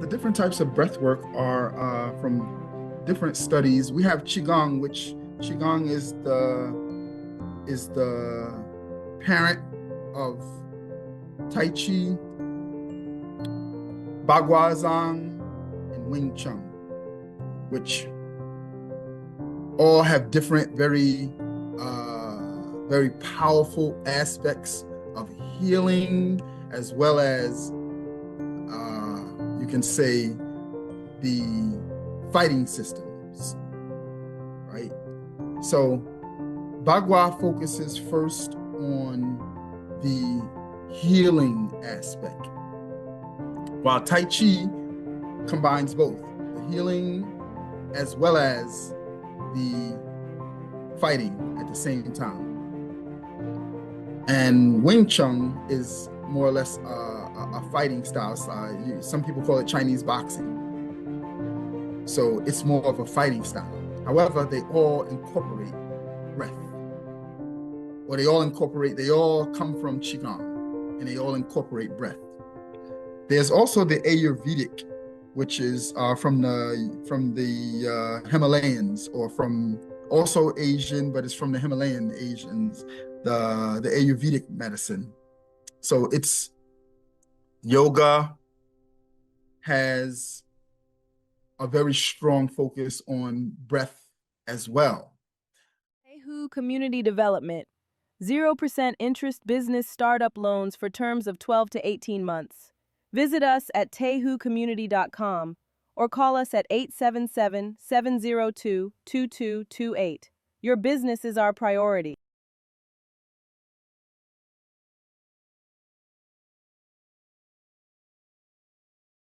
The different types of breath work are from different studies. We have Qigong, which Qigong is the parent of Tai Chi, Baguazhang, and Wing Chun, which all have different, very powerful aspects of healing, as well as you can say the fighting systems, right? So Bagua focuses first on the healing aspect, while Tai Chi combines both the healing as well as the fighting at the same time. And Wing Chun is more or less a fighting style. Some people call it Chinese boxing. So it's more of a fighting style. However, they all incorporate breath. Or they all come from Qigong, and they all incorporate breath. There's also the Ayurvedic, which is from the Himalayas, or from also Asian, but it's from the Himalayan Asians, the Ayurvedic medicine. So it's yoga has a very strong focus on breath as well. Tehu Community Development, 0% interest business startup loans for terms of 12 to 18 months. Visit us at tehucommunity.com or call us at 877-702-2228. Your business is our priority.